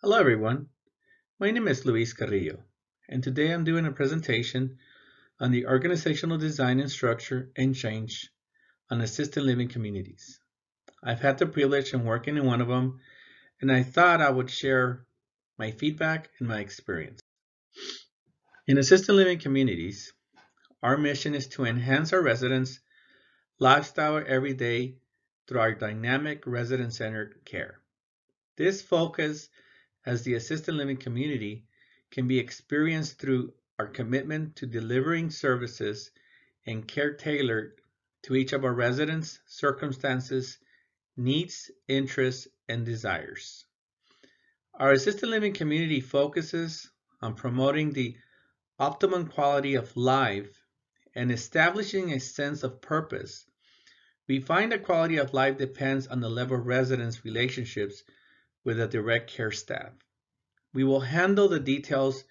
Hello everyone, my name is Luis Carrillo, and today I'm doing a presentation on the organizational design and structure and change on assisted living communities. I've had the privilege of working in one of them, and I thought I would share my feedback and my experience. In assisted living communities, our mission is to enhance our residents' lifestyle every day through our dynamic resident-centered care. This focus as the assisted living community can be experienced through our commitment to delivering services and care tailored to each of our residents' circumstances, needs, interests, and desires. Our assisted living community focuses on promoting the optimum quality of life and establishing a sense of purpose. We find that quality of life depends on the level of residents' relationships with the direct care staff. We will handle the details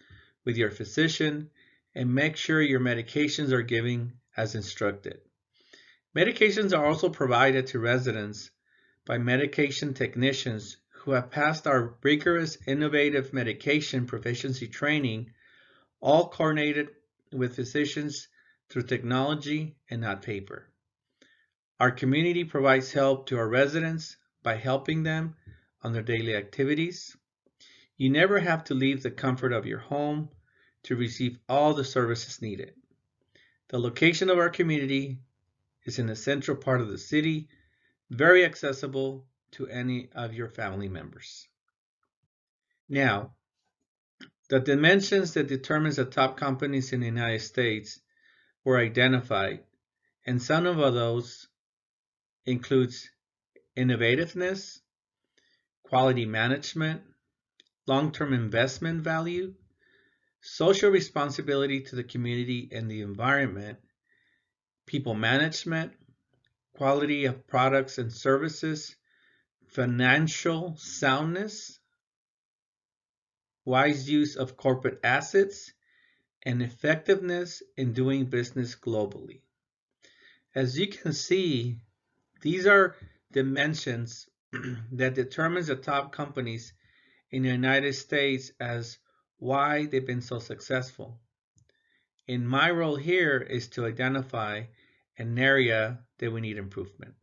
with your physician and make sure your medications are given as instructed. Medications are also provided to residents by medication technicians who have passed our rigorous innovative medication proficiency training, all coordinated with physicians through technology and not paper. Our community provides help to our residents by helping them on their daily activities. You never have to leave the comfort of your home to receive all the services needed. The location of our community is in the central part of the city, very accessible to any of your family members. Now, the dimensions that determines the top companies in the United States were identified, and some of those includes innovativeness, quality management, long-term investment value, social responsibility to the community and the environment, people management, quality of products and services, financial soundness, wise use of corporate assets, and effectiveness in doing business globally. As you can see, these are dimensions that determines the top companies in the United States as why they've been so successful. And my role here is to identify an area that we need improvement.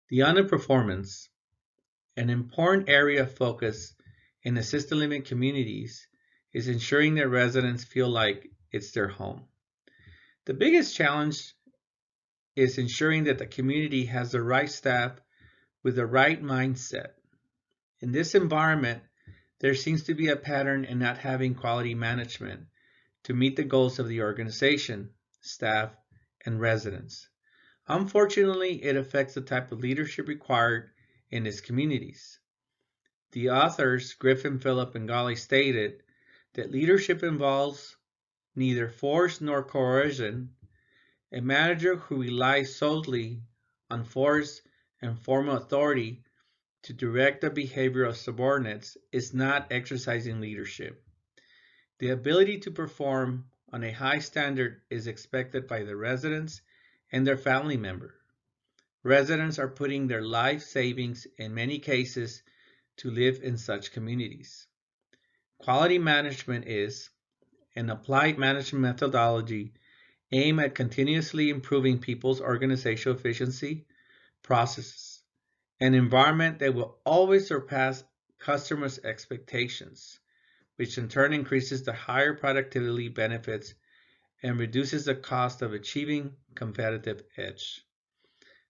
The underperformance, an important area of focus in assisted living communities, is ensuring that residents feel like it's their home. The biggest challenge is ensuring that the community has the right staff with the right mindset. In this environment, there seems to be a pattern in not having quality management to meet the goals of the organization, staff, and residents. Unfortunately, it affects the type of leadership required in its communities. The authors, Griffin, Phillip, and Golly, stated that leadership involves neither force nor coercion. A manager who relies solely on force and formal authority to direct the behavior of subordinates is not exercising leadership. The ability to perform on a high standard is expected by the residents and their family member. Residents are putting their life savings in many cases to live in such communities. Quality management is an applied management methodology aimed at continuously improving people's organizational efficiency, processes, an environment that will always surpass customers' expectations, which in turn increases the higher productivity benefits and reduces the cost of achieving competitive edge.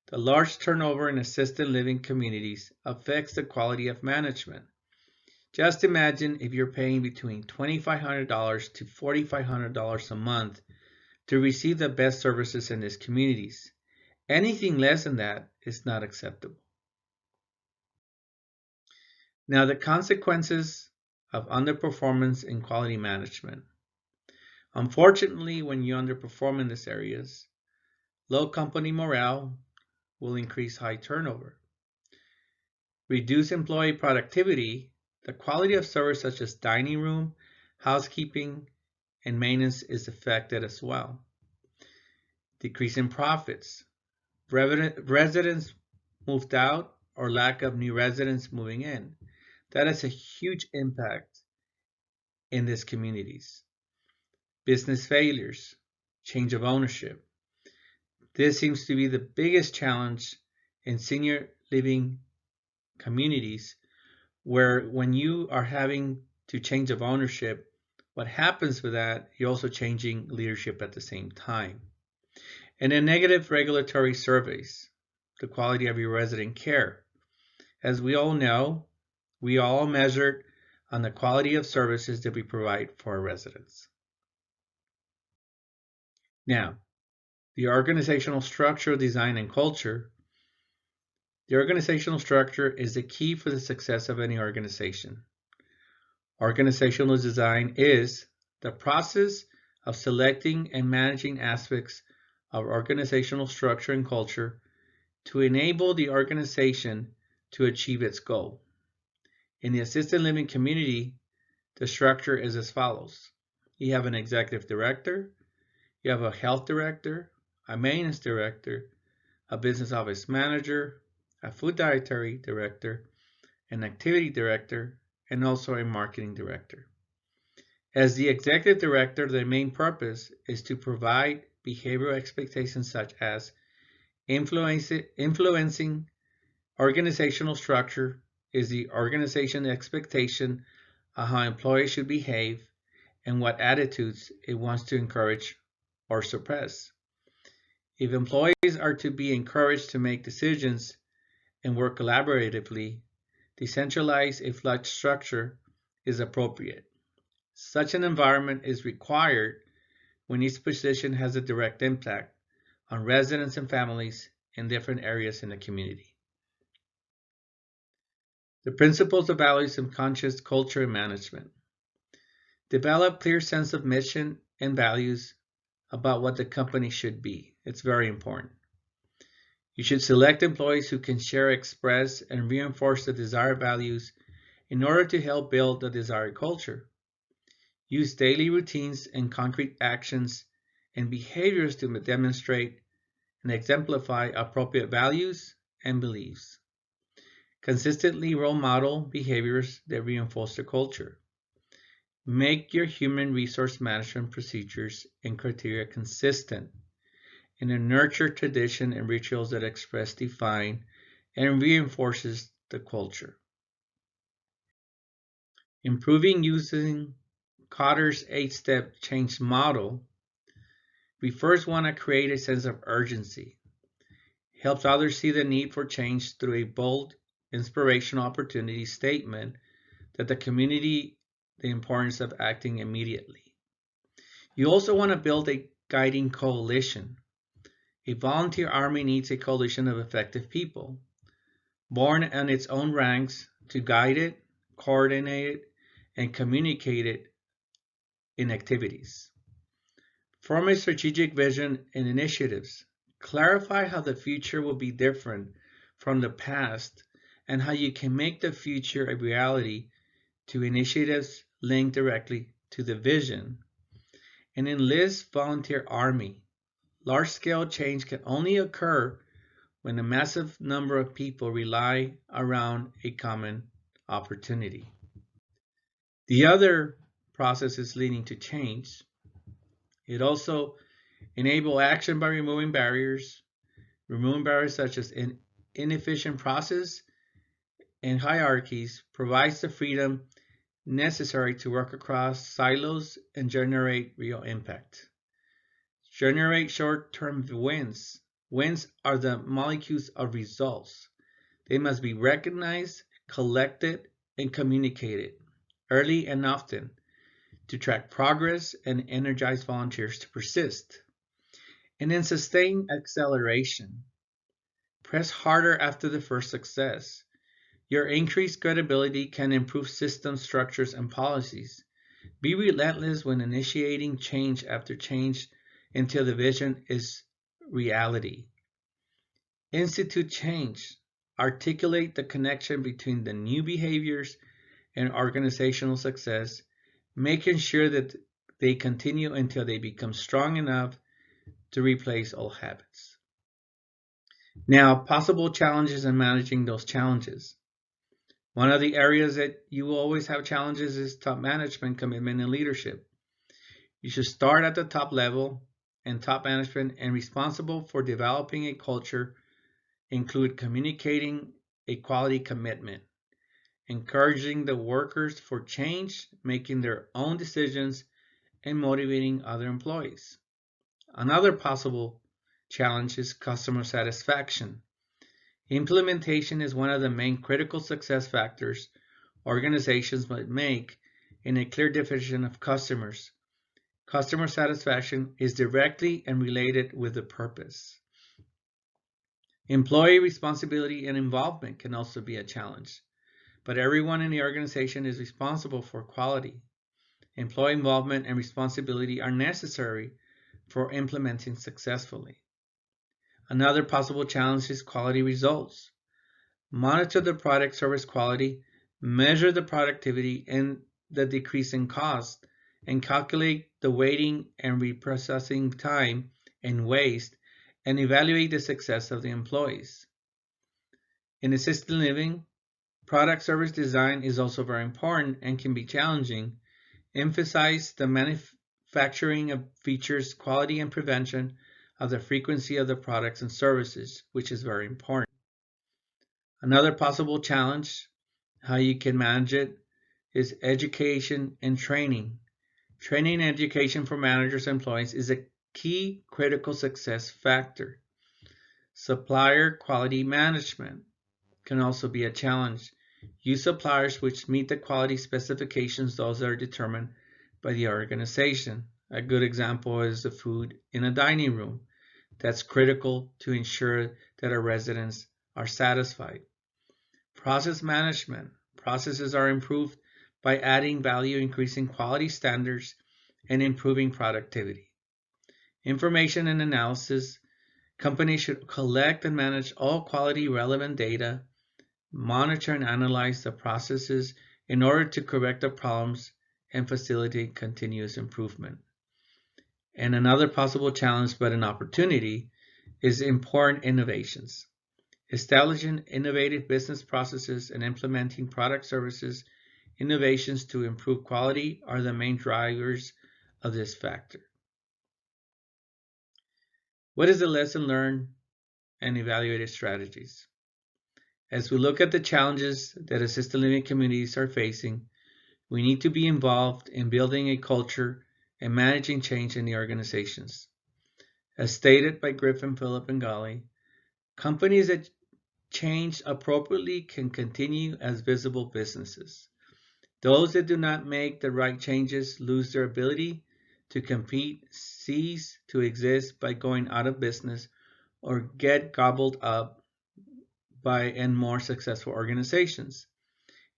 The large turnover in assisted living communities affects the quality of management. Just imagine if you're paying between $2,500 to $4,500 a month to receive the best services in these communities. Anything less than that is not acceptable. Now, the consequences of underperformance in quality management. Unfortunately, when you underperform in these areas, low company morale will increase high turnover. Reduce employee productivity, the quality of service such as dining room, housekeeping, and maintenance is affected as well. Decrease in profits. Residents moved out or lack of new residents moving in. That has a huge impact in these communities. Business failures, change of ownership. This seems to be the biggest challenge in senior living communities, where when you are having to change of ownership, what happens with that, you're also changing leadership at the same time. And then negative regulatory surveys, the quality of your resident care. As we all know, we all measured on the quality of services that we provide for our residents. Now, the organizational structure, design, and culture. The organizational structure is the key for the success of any organization. Organizational design is the process of selecting and managing aspects of organizational structure and culture to enable the organization to achieve its goal. In the assisted living community, the structure is as follows. You have an executive director, you have a health director, a maintenance director, a business office manager, a food dietary director, an activity director, and also a marketing director. As the executive director, the main purpose is to provide behavioral expectations such as influencing organizational structure is the organization expectation of how employees should behave and what attitudes it wants to encourage or suppress. If employees are to be encouraged to make decisions and work collaboratively, decentralized a flat structure is appropriate. Such an environment is required when each position has a direct impact on residents and families in different areas in the community. The principles of values and conscious culture and management. Develop clear sense of mission and values about what the company should be. It's very important. You should select employees who can share, express, and reinforce the desired values in order to help build the desired culture. Use daily routines and concrete actions and behaviors to demonstrate and exemplify appropriate values and beliefs. Consistently role model behaviors that reinforce the culture. Make your human resource management procedures and criteria consistent and nurture tradition and rituals that express, define, and reinforces the culture. Improving using Cotter's 8-step change model, we first want to create a sense of urgency. Helps others see the need for change through a bold, inspirational opportunity statement that the community the importance of acting immediately. You also want to build a guiding coalition. A volunteer army needs a coalition of effective people, born on its own ranks to guide it, coordinate it, and communicate it in activities. Form a strategic vision and initiatives. Clarify how the future will be different from the past and how you can make the future a reality to initiatives linked directly to the vision. And enlist volunteer army. Large-scale change can only occur when a massive number of people rely around a common opportunity. The other processes leading to change. It also enables action by removing barriers such as inefficient process and hierarchies, provides the freedom necessary to work across silos and generate real impact. Generate short-term wins. Wins are the molecules of results. They must be recognized, collected, and communicated early and often to track progress and energize volunteers to persist. And then sustain acceleration. Press harder after the first success. Your increased credibility can improve system structures and policies. Be relentless when initiating change after change until the vision is reality. Institute change. Articulate the connection between the new behaviors and organizational success, making sure that they continue until they become strong enough to replace old habits. Now, possible challenges in managing those challenges. One of the areas that you will always have challenges is top management, commitment, and leadership. You should start at the top level, and top management and responsible for developing a culture include communicating a quality commitment, encouraging the workers for change, making their own decisions, and motivating other employees. Another possible challenge is customer satisfaction. Implementation is one of the main critical success factors organizations must make in a clear definition of customers. Customer satisfaction is directly and related with the purpose. Employee responsibility and involvement can also be a challenge, but everyone in the organization is responsible for quality. Employee involvement and responsibility are necessary for implementing successfully. Another possible challenge is quality results. Monitor the product service quality, measure the productivity and the decrease in cost, and calculate the waiting and reprocessing time and waste, and evaluate the success of the employees. In assisted living, product service design is also very important and can be challenging. Emphasize the manufacturing of features, quality, and prevention of the frequency of the products and services, which is very important. Another possible challenge, how you can manage it, is education and training. Training and education for managers and employees is a key critical success factor. Supplier quality management can also be a challenge. Use suppliers which meet the quality specifications, those that are determined by the organization. A good example is the food in a dining room. That's critical to ensure that our residents are satisfied. Process management. Processes are improved by adding value, increasing quality standards, and improving productivity. Information and analysis. Companies should collect and manage all quality relevant data, monitor and analyze the processes in order to correct the problems and facilitate continuous improvement. And another possible challenge, but an opportunity, is important innovations. Establishing innovative business processes and implementing product services innovations to improve quality are the main drivers of this factor. What is the lesson learned and evaluated strategies? As we look at the challenges that assisted living communities are facing, we need to be involved in building a culture and managing change in the organizations. As stated by Griffin, Phillip, and Golly, companies that change appropriately can continue as visible businesses. Those that do not make the right changes lose their ability to compete, cease to exist by going out of business, or get gobbled up by and more successful organizations.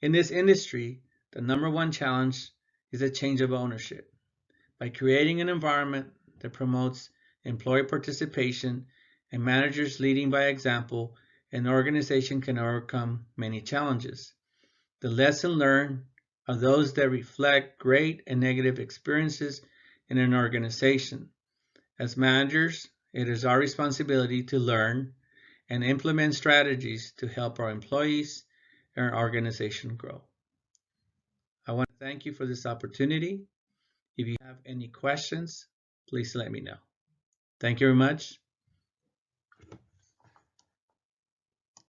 In this industry, the number one challenge is a change of ownership. By creating an environment that promotes employee participation and managers leading by example, an organization can overcome many challenges. The lesson learned are those that reflect great and negative experiences in an organization. As managers, it is our responsibility to learn and implement strategies to help our employees and our organization grow. I want to thank you for this opportunity. If you have any questions, please let me know. Thank you very much.